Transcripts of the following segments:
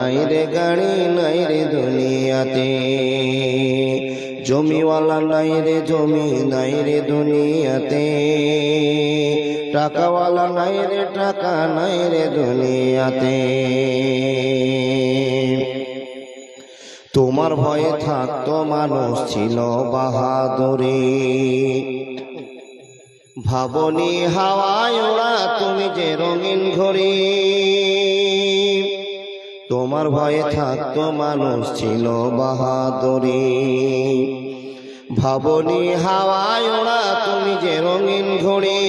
নাই রে গাড়ি নাই রে দুনিয়াতে, জমিওয়ালা নাই রে জমি নাই রে দুনিয়াতে, টাকাওয়ালা নাই রে টাকা নাই রে দুনিয়াতে। তোমার ভয়ে থাকতো মানুষ ছিল বাহাদুরি, ভাবনি হাওয়ায় ওড়া তুমি যে রঙিন ঘড়ি। তোমার ভয়ে থাকতো মানুষ ছিল বাহাদুরি, ভাবনি হাওয়ায় ওড়া তুমি যে রঙিন ঘড়ি।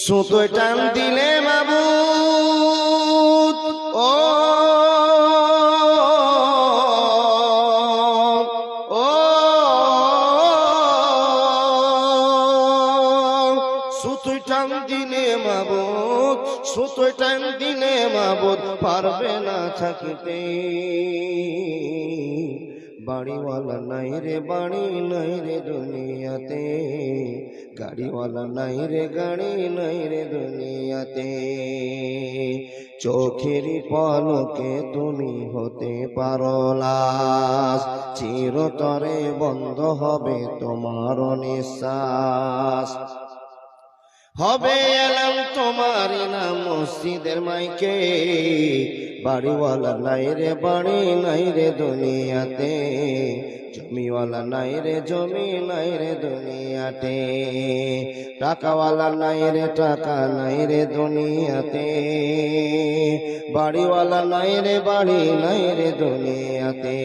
সুতোয় টান দিলে মাবুদ ও সুতোয় টান দিলে মাবুদ, সুতোয় টান দিলে মাবুদ পারবে না থাকিতে। বাড়িওয়ালা নাই রে বাড়ি নাই রে দুনিয়াতে, গাড়িওয়ালা নাই রে গাড়ি নাই রে দুনিয়াতে। চোখেরই পলকে তুমি হতে পারো লাশ, চিরতরে বন্ধ হবে তোমার নিঃশ্বাস। হবে এলাম তোমার নাম মসজিদের মাইকে, বাড়িওয়ালা নাই রে বাড়ি নাই রে দুনিয়াতে, জমিওয়ালা নাই রে জমি নাই রে দুনিয়াতে, টাকাওয়ালা নাই রে টাকা নাই রে দুনিয়াতে, বাড়িওয়ালা নাই রে বাড়ি নাই রে দুনিয়াতে।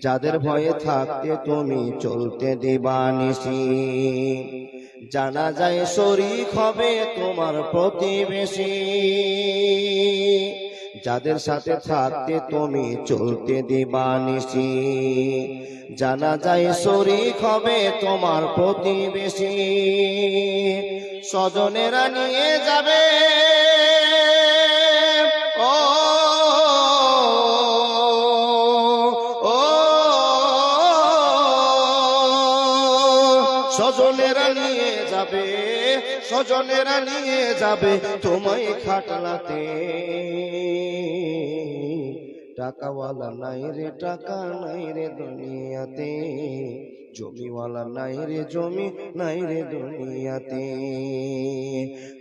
যাদের ভয়ে থাকতে তুমি চলতে দিবানিসি, জানা যায় শরীক হবে তোমার প্রতিবেশী। যাদের সাথে থাকতে তুমি চলতে দিবানিসি, জানা যায় শরীক হবে তোমার প্রতিবেশী। স্বজনেরা নিয়ে যাবে ও স্বজনেরা নিয়ে যাবে, স্বজনেরা নিয়ে যাবে তোমায় খাটলাতে। টাকাওয়ালা নাই রে টাকা নাই রে দুনিয়াতে, জমিওয়ালা নাই রে জমি নাই রে দুনিয়াতে।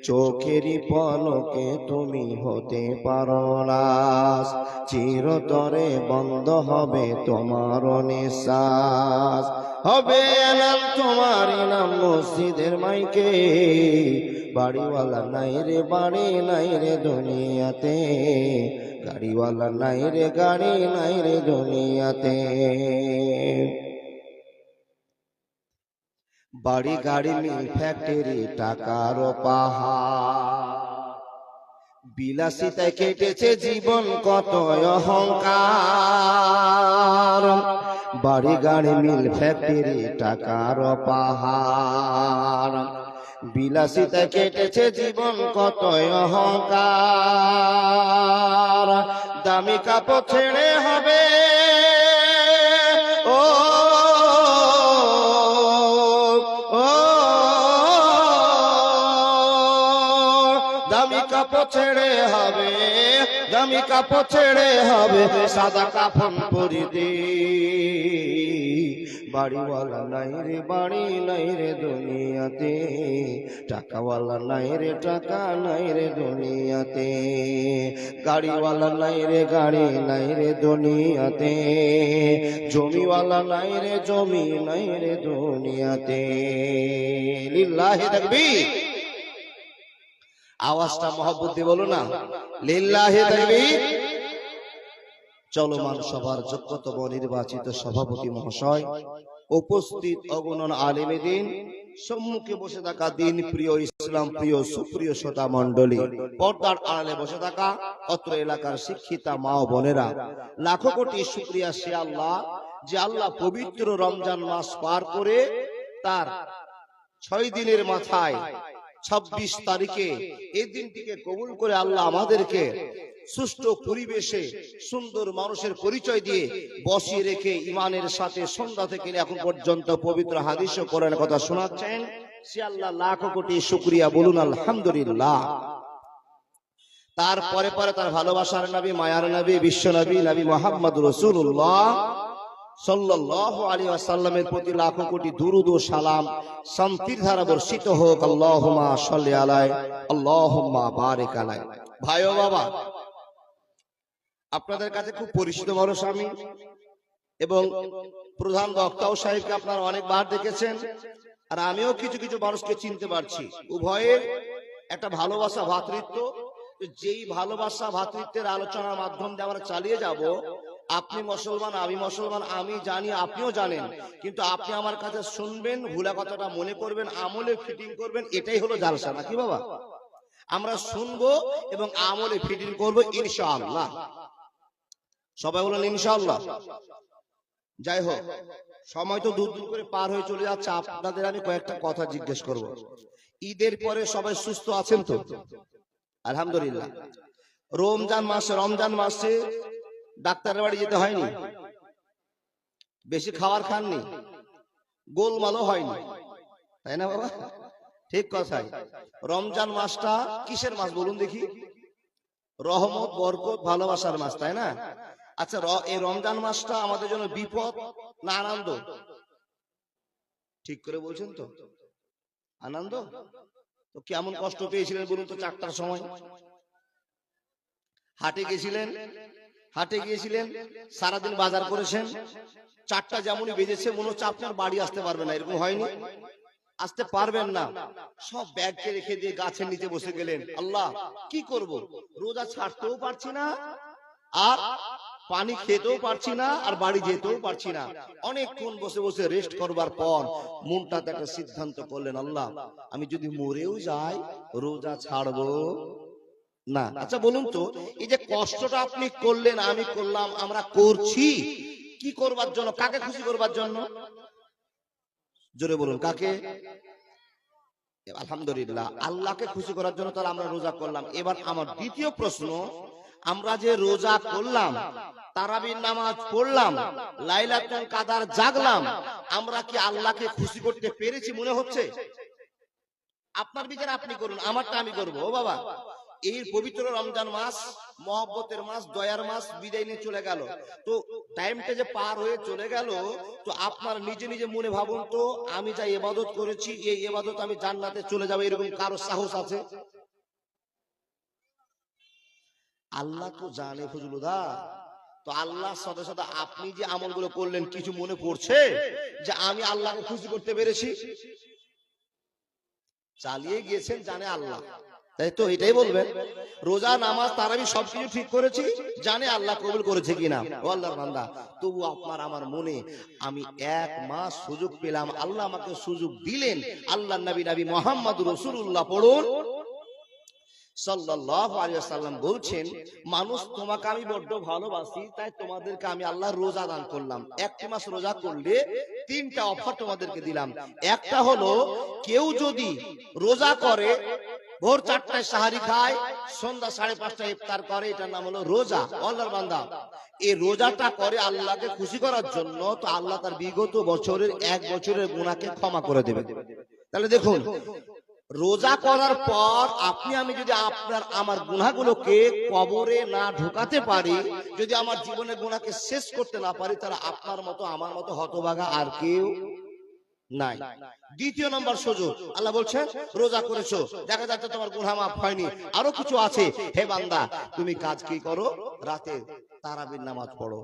চোখেরই পলকে তুমি হতে পারো লাশ, চিরতরে বন্ধ হবে তোমার নিঃশ্বাস। হবে নাম তোমার নাম মসজিদের মাইকে, বাড়িওয়ালা নাই রে বাড়ি নাই রে দুনিয়াতে, গাড়িওয়ালা নাই রে গাড়ি নাই রে দুনিয়াতে। বাড়ি গাড়ি মিল ফ্যাক্টরি টাকার পাহাড়, বিলাসিতায় কেটেছে জীবন কত অহংকার। বাড়ি গাড়ি মিল ফ্যাক্টরি টাকার পাহাড়, বিলাসিতায় কেটেছে জীবন কত অহংকার। দামি কাপড় ছেড়ে হবে ও দামি কাপড় ছেড়ে হবে, দামি কাপড় ছেড়ে হবে সাদা কাফন পরিতে। বাড়িওয়ালা নাই রে বাড়ি নাই রে দুনিয়াতে, টাকাওয়ালা নাই রে টাকা নাই রে দুনিয়াতে, গাড়িওয়ালা নাই রে গাড়ি নাই রে দুনিয়াতে, জমিওয়ালা নাই রে জমি নাই রে দুনিয়াতে। লিল্লাহি তাকবীর। আওয়াজটা মহব্বত দিয়ে বলো না, লিল্লাহি তাকবীর। চলমান সভার যোগ্যতম নির্বাচিত সভাপতি মহাশয়, উপস্থিত অগণন আলেমে দ্বীন, সম্মুখে বসে থাকা দিন প্রিয় ইসলাম প্রিয় সুপ্রিয় শ্রোতা মণ্ডলী, পর্দার আড়ালে বসে থাকা অত্র এলাকার শিক্ষিতা মা ও বোনেরা, লাখো কোটি শুকরিয়া সে আল্লাহ যে আল্লাহ পবিত্র রমজান মাস পার করে তার 6 দিনের মাথায় 26 তারিখে এই দিনটিকে কবুল করে আল্লাহ আমাদেরকে সুষ্ঠু পরিবেশে সুন্দর মানুষের পরিচয় দিয়ে বসিয়ে রেখে ইমানের সাথে সন্ধ্যা থেকে এখন পর্যন্ত পবিত্র হাদিস ও কোরআনের কথা শোনাচ্ছেন। সে আল্লাহ লাখ কোটি শুকরিয়া, বলুন আলহামদুলিল্লাহ। তারপরে পরে তার ভালোবাসার নবী, মায়ার নবী, বিশ্ব নবী, নবী মুহাম্মদ রাসূলুল্লাহ সাল্লাল্লাহু আলাইহি ওয়াসাল্লামের প্রতি লাখো কোটি দুরূদ ও সালাম শান্তির ধারা বর্ষিত হোক। আল্লাহুম্মা সাল্লি আলাইহি, আল্লাহুম্মা বারিক আলাইহি। ভাই ও বাবা, আপনাদের কাছে খুব পরিচিত মানুষ আমি, এবং প্রধান বক্তাও সাহেবকে আপনারা অনেকবার দেখেছেন, আর আমিও কিছু কিছু মানুষকে চিনতে পারছি। উভয়ের একটা ভালোবাসা, ভ্রাতৃত্ব। যেই ভালোবাসা ভ্রাতৃত্বের আলোচনার মাধ্যম দিয়ে আমরা চালিয়ে যাব। আপনি মুসলমান, আমি মুসলমান, আমি জানি, আপনিও জানেন, কিন্তু আপনি আমার কাছে শুনবেন, ভুলা কথাটা মনে করবেন, আমলে ফিটিং করবেন, এটাই হলো জালসা, নাকি বাবা? আমরা শুনবো এবং আমলে ফিটিং করবো ইনশাআল্লাহ। সবাই বলেন ইনশাআল্লাহ। যাই হোক, সময় তো দূর দূর করে পার হয়ে চলে যাচ্ছে। আপনাদের আমি কয়েকটা কথা জিজ্ঞেস করব। ঈদের পরে সবাই সুস্থ আছেন তো? আলহামদুলিল্লাহ। রমজান মাসে ডাক্তারের বাড়ি যেতে হয়নি, বেশি খাবার খাননি, গোলমালও হয়নি, তাই না বাবা? ঠিক কথাই। রমজান মাসটা কিসের মাস বলুন দেখি? রহমত, বরকত, ভালোবাসার মাস, তাই না? আচ্ছা, এই রমজান মাসটা আমাদের জন্য বিপদ না আনন্দ? ঠিক করে বলছেন তো? আনন্দ। তো কেমন কষ্ট পেয়েছিলেন বলুন তো? 4টার সময় হাটে গিয়েছিলেন, সারাদিন বাজার করেছেন, 4টা যেমনই বেজেছে মনে হচ্ছে আপনার বাড়ি আসতে পারবেন না, এরকম হয়নি? আসতে পারবেন না, সব ব্যাগকে রেখে দিয়ে গাছের নিচে বসে গেলেন। আল্লাহ, কি করব? রোজা ছাড়তেও পারছি না, আর পানি খেতেও পারছি না, আর বাড়ি যেতেও পারছি না। অনেকক্ষণ বসে বসে রেস্ট করবার পর মনটাতে একটা সিদ্ধান্ত করলেন, আল্লাহ, আমি যদি মরেও যাই রোজা ছাড়বো না। আচ্ছা বলুন তো, এই যে কষ্টটা আপনি করলেন, আমি করলাম, আমরা করছি কি করবার জন্য? কাকে খুশি করবার জন্য? জোরে বলুন, কাকে? আলহামদুলিল্লাহ, আল্লাহকে খুশি করার জন্য তাহলে আমরা রোজা করলাম। এবার আমার দ্বিতীয় প্রশ্ন, আমরা যে রোজা করলাম, তারাবির নামাজ পড়লাম, লাইলাতুল কাদার জাগলাম, আমরা কি আল্লাহকে খুশি করতে পেরেছি মনে হচ্ছে? আপনার বিচার আপনি করুন, আমারটা আমি করবো। ও বাবা, এই পবিত্র রমজান মাস, মহব্বতের মাস, দয়ার মাস বিদায় নিয়ে চলে গেল। তো টাইমটা যে পার হয়ে চলে গেল, তো আপনার নিজে নিজে মনে ভাবুন তো, আমি যা ইবাদত করেছি, এই ইবাদত আমি জান্নাতে চলে যাবো, এরকম কারো সাহস আছে? আল্লাহ তো জানে ফজলুদা। তো আল্লাহর সাথে সাথে আপনি যে আমলগুলো করলেন, কিছু মনে পড়ছে যে আমি আল্লাহকে খুশি করতে পেরেছি? চালিয়ে গিয়েছেন জানে আল্লাহ, তাই তো? এটাই বলবেন। রোজা, নামাজ, তারাবি সবকিছু ঠিক করেছি, জানে আল্লাহ কবুল করেছে কিনা। ও আল্লাহর বান্দা, তবু আপনার আমার মনে, আমি 1 মাস সুযোগ পেলাম, আল্লাহ আমাকে সুযোগ দিলেন। আল্লাহর নবী মুহাম্মদ রাসূলুল্লাহ পড়ুন সাল্লাল্লাহু আলাইহি ওয়াসাল্লাম বলছেন, মানুষ তোমাকে আমি বড্ড ভালোবাসি, তাই তোমাদেরকে আমি আল্লাহর রোজা দান করলাম। 1 মাস রোজা করলে 3টা অফার তোমাদেরকে দিলাম। একটা হলো, কেউ যদি রোজা করে, ভোর 4টায় সাহারি খায়, সন্ধ্যা 5:30টায় ইফতার করে, এটার নাম হলো রোজা। আল্লাহর বান্দা, এই রোজাটা করে আল্লাহকে খুশি করার জন্য, তো আল্লাহ তার বিগত বছরের 1 বছরের গুনাহকে ক্ষমা করে দেবে। তাহলে দেখুন, রোজা করার পর আপনি আমি যদি আপনার আমার গুনাহগুলোকে কবরে না ঢোকাতে পারি, যদি আমার জীবনের গুনাহকে শেষ করতে না পারি, তাহলে আপনার মতো আমার মতো হতভাগা আর কেউ নাই। দ্বিতীয় নম্বর সুযোগ, আল্লাহ বলছেন রোজা করেছো, দেখা যাচ্ছে তোমার গুনাহ মাফ হয়নি, আরো কিছু আছে, হে বান্দা তুমি কাজ কি করো? রাতে তারাবির নামাজ পড়ো।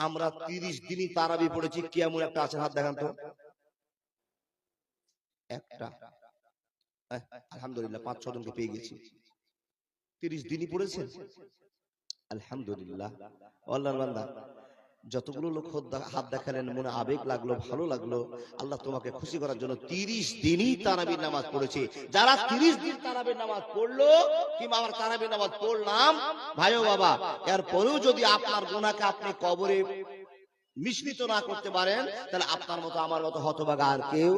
আমরা 30 দিনই তারাবি পড়েছি, কেমন একটা আছে? হাত দেখান তো। একটা, আলহামদুলিল্লাহ, 5-6 জনকে পেয়ে গেছি। 30 দিনই পড়েছেন, আলহামদুলিল্লাহ। আল্লাহর বান্দা, যতগুলো লোক হাত দেখালেন, মনে আবেগ লাগলো, ভালো লাগলো। আল্লাহ তোমাকে খুশি করার জন্য 30 দিনই তারাবির নামাজ পড়েছে। যারা 30 দিন তারাবির নামাজ পড়লো, কিংবা আমার তারাবির নামাজ পড়লাম, ভাই ও বাবা, এরপরেও যদি আপনার গুনাহকে আপনি কবরে মিশ্রিত না করতে পারেন, তাহলে আপনার মতো আমার মতো হতভাগা আর কেউ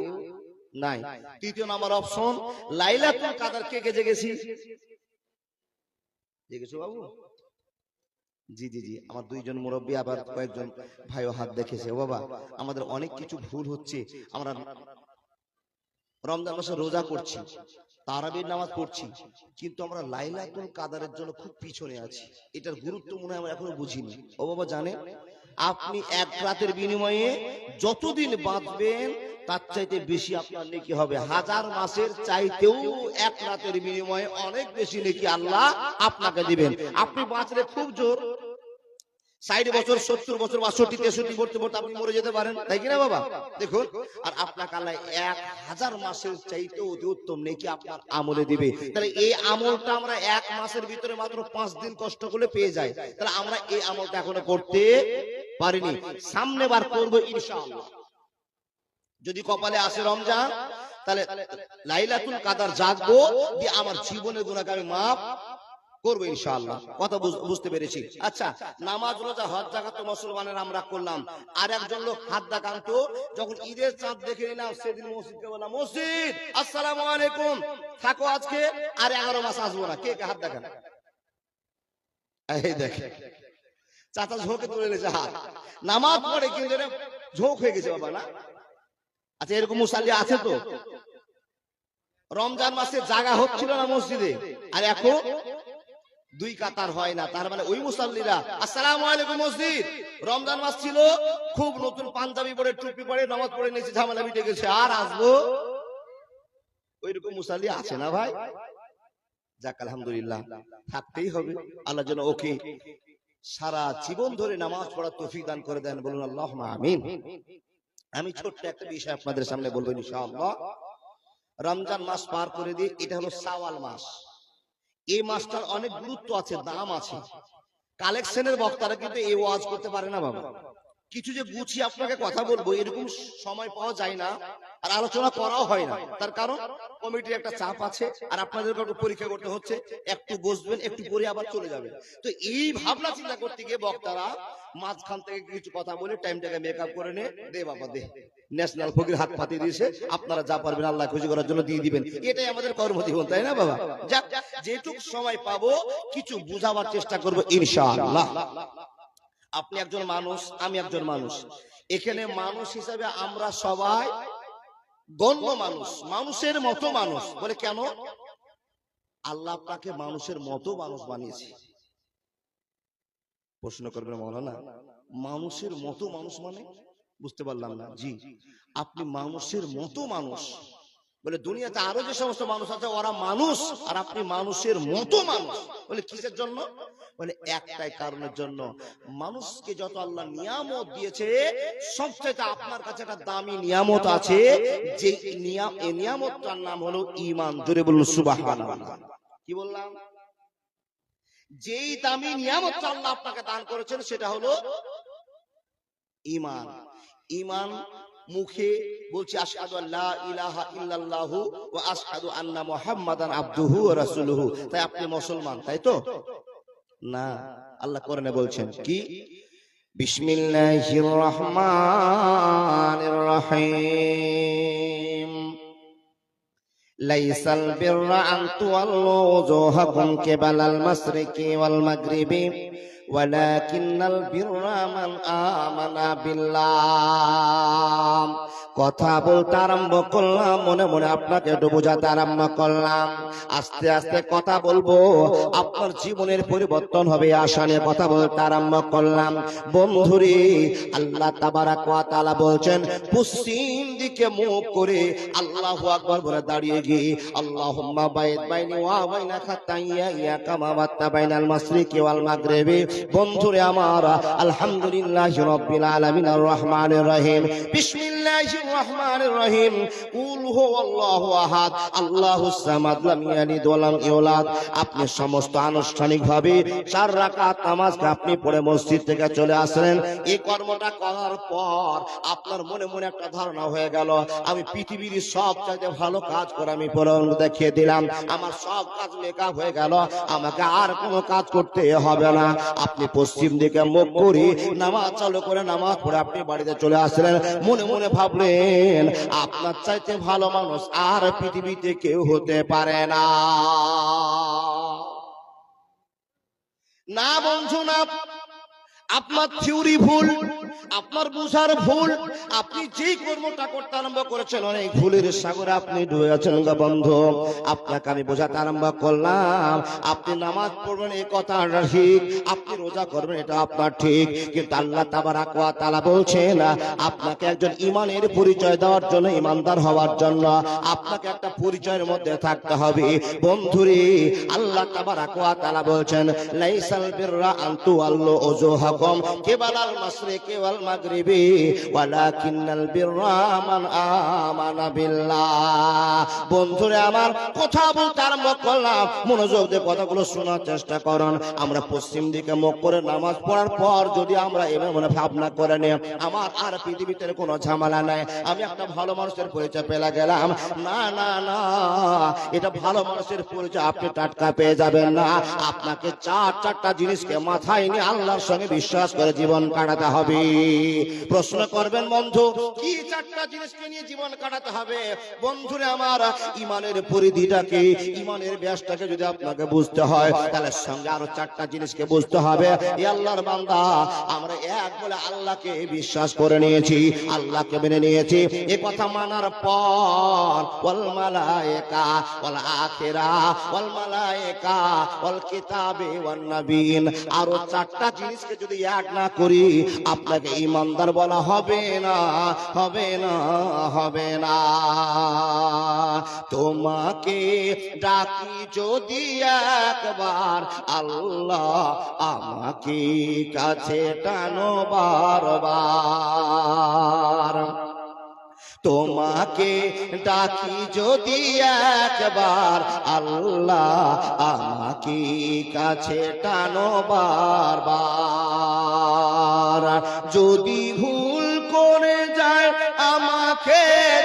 নাই। তৃতীয় নাম্বার অপশন, লাইলাতুল কাদর কে কে জেগেছি? জেগেছো বাবু? জি জি জি, আমার 2 জন মুরব্বী, আবার কয়েকজন ভাইও হাত দেখেছে। ও বাবা, আমাদের অনেক কিছু ভুল হচ্ছে। আমরা রমজান মাসে রোজা করছি, তারাবির নামাজ পড়ছি, কিন্তু আমরা লাইলাতুল কাদারের জন্য খুব পিছনে আছি। এটার গুরুত্ব মনে হয় আমরা এখনো বুঝিনি। ও বাবা জানে, আপনি এক রাতের বিনিময়ে যতদিন বাঁচবেন তার চাইতে বেশি আপনার নেকি হবে। 1000 মাসের চাইতেও এক রাতের বিনিময়ে অনেক বেশি নেকি আল্লাহ আপনাকে দিবেন। আপনি বাঁচলে খুব জোর 60 বছর, 70 বছর, 62, 63 পড়তে পড়তে আপনি মরে যেতে পারেন, তাই কিনা বাবা? দেখুন, আর আপনাকে আল্লাহ 1000 মাসের চাইতেও অতি উত্তম নেকি আপনার আমলে দিবে। তাহলে এই আমলটা আমরা এক মাসের ভিতরে মাত্র 5 দিন কষ্ট করে পেয়ে যাই। তাহলে আমরা এই আমলটা এখনো করতে পারিনি, সামনে বার করবো ইনশাআল্লাহ। যদি কপালে আসে রমজান, তাহলে লাইলাতুল কাদার জাগবো, দিয়ে আমার জীবনের গুনাহকে আমি মাফ করবো ইনশাআল্লাহ। কথা বুঝতে পেরেছি? আচ্ছা, নামাজ রোজা হজ জাকাত তো মুসলমানের আমরা করলাম। আর একজন লোক হাত দেখাতো, যখন ঈদের চাঁদ দেখে নিলাম সেদিন মসজিদকে বললাম, মসজিদ আসসালামু আলাইকুম, থাকো আজকে আর 11 মাস আসবো না। কে কে হাত দেখান? এই দেখে চাচা ঝোঁকে তুলে নিয়েছে হাত। নামাজ পড়ে কিন্তু ঝোঁক হয়ে গেছে বাবা, না? আচ্ছা, এরকম মুসাল্লি আছে তো? রমজান মাসে জাগা হচ্ছিল না মসজিদে, আর এখন 2 কাতার হয় না। তার মানে ওই মুসাল্লিরা আসসালামু আলাইকুম মসজিদ, রমজান মাস ছিল, খুব নতুন পাঞ্জাবি পরে টুপি পরে নামাজ পড়ে নিয়েছে, ঝামেলা মিটে গেছে, আর আসবো। ওইরকম মুসাল্লি আছে না ভাই? যাক আলহামদুলিল্লাহ, থাকতেই হবে। আল্লাহ যেন ওকে সারা জীবন ধরে নামাজ পড়ার তৌফিক দান করে দেন, বলুন আল্লাহুম্মা আমিন। আমি ছোট্ট একটা বিষয় আপনাদের সামনে বলবো ইনশাআল্লাহ। রমজান মাস পার করে দিয়ে এটা হলো শাওয়াল মাস। এই মাসটার অনেক গুরুত্ব আছে, দাম আছে। কালেকশনের বক্তারা কিন্তু এই ওয়াজ করতে পারে না বাবা। কিছু যে গুছিয়ে আপনাকে কথা বলবো এরকম সময় পাওয়া যায় না, আর আলোচনা করাও হয় না। তার কারণ কমিটির একটা চাপ আছে, আর আপনাদেরকে একটু পরীক্ষা করতে হচ্ছে। একটু বসবেন, একটু পরে আবার চলে যাবেন। তো এই ভাবনা চিন্তা করতে গিয়ে বক্তারা মাঝখান থেকে কিছু কথা বলে টাইমটাকে মেকআপ করে নে, দে বাবা দে, ন্যাশনাল ফকির হাত পাতিয়ে দিয়েছে, আপনারা যা পারবেন আল্লাহ খুশি করার জন্য দিয়ে দিবেন। এটাই আমাদের কর্মজীবন, তাই না বাবা? যাক, যেটুক সময় পাবো কিছু বুঝাবার চেষ্টা করবো ইনশাআল্লাহ। আপনি একজন মানুষ, আমি একজন মানুষ। এখানে মানুষ হিসাবে আমরা সবাই গণ্য মানুষ, মানুষের মতো মানুষ। বলে কেন? আল্লাহ আপনাকে মানুষের মতো মানুষ বানিয়েছে। প্রশ্ন করবেন মাওলানা, মানুষের মতো মানুষ মানে বুঝতে পারলাম না। জি, আপনি মানুষের মতো মানুষ। বলে দুনিয়াতে আরো যে সমস্ত মানুষ আছে ওরা মানুষ, আর আপনি মানুষের মতো মানুষ। বলে কিসের জন্য? বলে একটাই কারণের জন্য, মানুষকে যত আল্লাহ নিয়ামত দিয়েছে সবচেয়ে আপনার কাছে একটা দামি নিয়ামত আছে, যে নিয়ামতটার নাম হলো ঈমান। জোরে বলুন সুবহানাল্লাহ। কি বললাম? যেই দামি নিয়ামতটা আল্লাহ আপনাকে দান করেছেন সেটা হলো ঈমান। ঈমান মুখে বলছি আশহাদু আল্লা ইলাহা ইল্লাল্লাহু ওয়া আশহাদু আন্না মুহাম্মাদান আবদুহু ওয়া রাসূলুহু। তাই আপনি মুসলমান, তাই তো না? আল্লাহ কোরআনে বলছেন কি? বিসমিল্লাহির রহমানির রহিম, লাইসাল বিররা আন তুওয়াল্লু ওজুহাকুম কিবালাল মাশরিকি ওয়াল মাগরিবি ওয়ালাকিন্নাল বিররা মান আমানা বিল্লাহ। কথা বলতে আরম্ভ করলাম, মনে মনে আপনাকে একটু বোঝাতে আরম্ভ করলাম। আস্তে আস্তে কথা বলবো, আপনার জীবনের পরিবর্তন হবে, আশা নিয়ে কথা বলতে আরম্ভ করলাম। বন্ধুরে, আল্লাহ তাবারাক ওয়া তাআলা বলছেন, পশ্চিম দিকে মুখ করে আল্লাহু আকবার বলে দাঁড়িয়ে গিয়ে আল্লাহুম্মা বাইদ বাইনি ওয়া বাইনা খাতাইয়া কামা বাত্তা বাইনাল মাশরিকি ওয়াল মাগরিবি। বন্ধুরে আমার, আলহামদুলিল্লাহি রাব্বিল আলামিন আর রহমানির রহিম, বিসমিল্লাহির রহমানির রহিম, কুল হুয়াল্লাহু আহাদ আল্লাহুস সামাদ লাম ইয়ালিদ ওয়া লাম ইউলাদ। আপনি সমস্ত আনুষ্ঠানিকভাবে 4 রাকাত নামাজকে আপনি পড়ে মসজিদ থেকে চলে আসলেন। এই কর্মটা করার পর আপনার মনে মনে একটা ধারণা হয়ে গেল, আমি পৃথিবীর সব চাইতে ভালো কাজ করে আমি পরে দেখিয়ে দিলাম, আমার সব কাজ মেকআপ হয়ে গেল, আমাকে আর কোনো কাজ করতে হবে না। আপনি পশ্চিম দিকে মুখ করে নামাজ চালু করে নামাজ পড়ে আপনি বাড়িতে চলে আসলেন। মনে মনে ভাবলেন, আপনার চাইতে ভালো মানুষ আর পৃথিবীতে কেউ হতে পারে না। না বন্ধু না, আপনার থিওরি ভুল, আপনার বুঝার ভুল, আপনি যেই কর্মটা করতে আরম্ভ করেছেন অনেক ভুলের সাগরে আপনি ডুবে আছেন গো বন্ধু। আপনাকে আমি বোঝাতে আরম্ভ করলাম, আপনি নামাজ পড়বেন এই কথাটা ঠিক, আপনি রোজা করবেন এটা আপনার ঠিক, কিন্তু আল্লাহ তাবারাক ওয়া তাআলা বলছেন আপনাকে একজন ইমানের পরিচয় দেওয়ার জন্য, ইমানদার হওয়ার জন্য আপনাকে একটা পরিচয়ের মধ্যে থাকতে হবে বন্ধুরে। আল্লাহ তাবারাক ওয়া তাআলা বলছেন লাইসাল বিররা আন তুওয়াল্লু উজুহাকুম কিবালাল মাশরিকি ওয়াল মাগরিবি ওয়ালাকিন্নাল বিররা মান আমানা বিল্লাহ। বন্ধুরে আমার কথা বলতে আরম্ভ করলাম, মনোযোগ দিয়ে কথাগুলো শোনার চেষ্টা করুন। আমরা পশ্চিম দিকে মুখ করে নামাজ পড়ার পর যদি আমরা এভাবে ভাবনা করে নিই আমার আর পৃথিবীতে কোনো ঝামেলা নাই, আমি একটা ভালো মানুষের পরিচয় পেয়ে গেলাম, না না না, এটা ভালো মানুষের পরিচয় আপনি টাটকা পেয়ে যাবেন না। আপনাকে চারটা জিনিসকে মাথায় নিয়ে আল্লাহর সঙ্গে বিশ্বাস করে জীবন কাটাতে হবে। প্রশ্ন করবেন বন্ধু কি চারটা জিনিসকে নিয়ে জীবন কাটাতে হবে? বন্ধুরে আমার ইমানের পরিধিটাকে, ইমানের ব্যাসটাকে যদি আপনাকে বুঝতে হয় তাহলে সঙ্গে আরো চারটা জিনিসকে বুঝতে হবে। এই আল্লাহর বান্দা আমরা এক বলে আল্লাহকে বিশ্বাস করে নিয়েছি, আল্লাহকে মেনে নিয়েছি, এ কথা মানার পর ওয়াল মালায়েকা ওয়াল আখিরা ওয়াল মালায়েকা ওয়াল কিতাবে ওয়ান নাবিয়িন, আরো চারটা জিনিসকে যদি এক না করি আপনাকে ঈমানদার বলা হবে না, হবে না, হবে না। তোমাকে ডাকি যদি একবার আল্লাহ আমাকে কাছে টানো বারবার, তোমাকে ডাকি যদি একবার আল্লাহ আমাকে কাছে টানো বারবার, যদি ভুল করে যায় আমাকে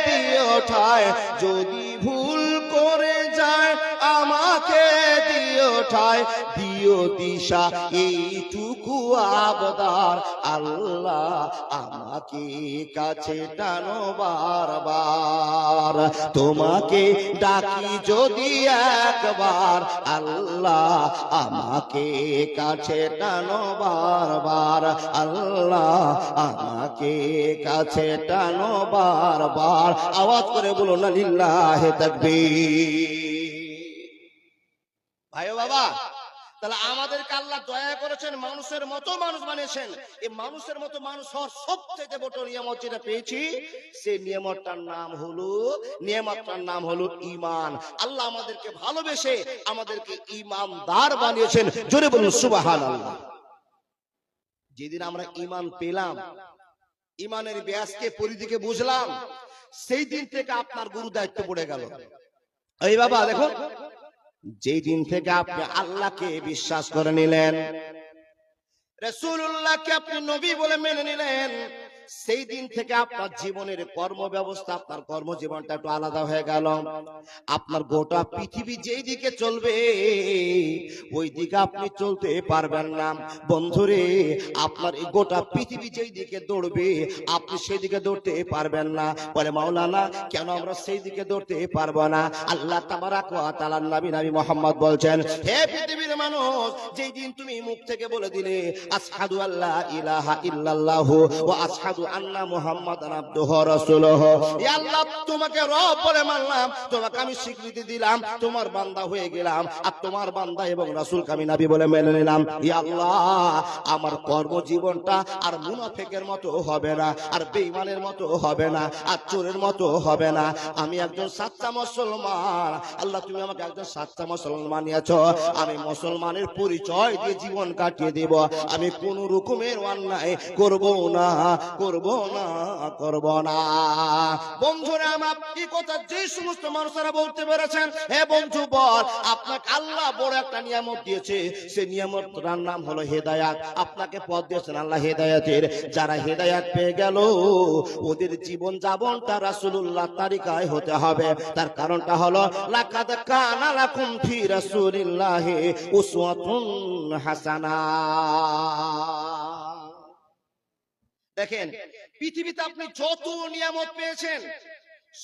দিও ঠায়, যদি ভুল করে যায় আমাকে দিও ঠায়, দিও দিশা এইটুকু আবদার আল্লাহ আমাকে কাছে টানো বারবার, তোমাকে ডাকি যদি একবার আল্লাহ আমাকে কাছে টানো বারবার, আল্লাহ আমাকে কাছে টানো বারবার। আওয়াজ করে বলো না লিল্লাহে তাকবীর। ভাই বাবা, তাহলে আমাদেরকে আল্লাহ দয়া করেছেন, মানুষের মতো মানুষ বানিয়েছেন। এই মানুষের মতো মানুষ হওয়ার সবথেকে বড় নিয়ামত যেটা পেয়েছি, সেই নিয়ামতটার নাম হলো ঈমান। আল্লাহ আমাদেরকে ভালোবেসে আমাদেরকে ঈমানদার বানিয়েছেন। জোরে বলুন সুবহানাল্লাহ। যেদিন আমরা ঈমান পেলাম, ঈমানের ব্যাসকে পরিধিকে বুঝলাম, সেই দিন থেকে আপনার গুরু দায়িত্ব পড়ে গেল। এই বাবা দেখো, যেই দিন থেকে আপনি আল্লাহকে বিশ্বাস করে নিলেন, রাসূলুল্লাহকে আপনি নবী বলে মেনে নিলেন, সেই দিন থেকে আপনার জীবনের কর্ম ব্যবস্থা, আপনার কর্মজীবনটা একটু আলাদা হয়ে গেল। আপনার গোটা পৃথিবী যেই দিকে চলবে ওই দিকে আপনি চলতে পারবেন না বন্ধুরে। আপনার এই গোটা পৃথিবী যেই দিকে দৌড়বে আপনি সেই দিকে দৌড়তে পারবেন না। বলে মাওলানা কেন আমরা সেই দিকে দৌড়তে পারবো না? আল্লাহ তাবারাক ওয়া তাআলার নবী মুহাম্মদ বলছেন, হে পৃথিবীর মানুষ, যেই দিন তুমি মুখ থেকে বলে দিলে আশহাদু আল্লা ইলাহা ইল্লাল্লাহু ওয়া আশহাদু আন্না মুহাম্মাদান আবদুহু ওয়া রাসূলুহু, ইয়া আল্লাহ তোমাকে রব বলে মানলাম, তোমাকে আমি স্বীকৃতি দিলাম, তোমার বান্দা হয়ে গেলাম, আর তোমার বান্দা এবং রাসূলকে আমি নবী বলে মেনে নিলাম। ইয়া আল্লাহ আমার কর্মজীবনটা আর মুনাফিকের মতো হবে না, আর বেঈমানের মতো হবে না, আর চোরের মতো হবে না। আমি একজন সাচ্চা মুসলমান। আল্লাহ তুমি আমাকে একজন সাচ্চা মুসলমান বানিয়েছো, আমি মুসলমানের পরিচয় দিয়ে জীবন কাটিয়ে দেব। আমি কোন রকমের অন্যায় করব না, করব না, করব না। বন্ধুরা আমার এই কথা যে সমস্ত মানুষেরা বলতে পেরেছেন, হে বন্ধু বল, আপনাকে আল্লাহ বড় একটা নিয়ামত দিয়েছে, সেই নিয়ামতটার নাম হলো হেদায়েত। আপনাকে পথ দিয়েছেন আল্লাহ হেদায়েতের। যারা হেদায়েত পেয়ে গেল ওদের জীবন যাপনটা রাসূলুল্লাহ তরিকায় হতে হবে। তার কারণটা হলো লাকাদ কানা লাকুম ফি রাসূলিল্লাহি উসওয়াতুন হাসানাহ। দেখেন পৃথিবীতে আপনি যত নিয়ামত পেয়েছেন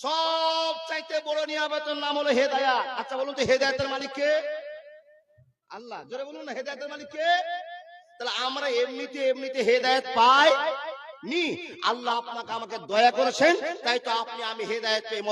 সব চাইতে বড় নিয়ামতের নাম হলো হেদায়েত। আচ্ছা বলুন তো হেদায়েতের মালিক কে? আল্লাহ। জোরে বলুন না, হেদায়েতের মালিক কে? তাহলে আমরা এমনিতে হেদায়েত পাই নি। আল্লাহ আপনাকে আমাকে দয়া করেছেন, তাই তো আপনি আমি হেদায়েত পেয়ে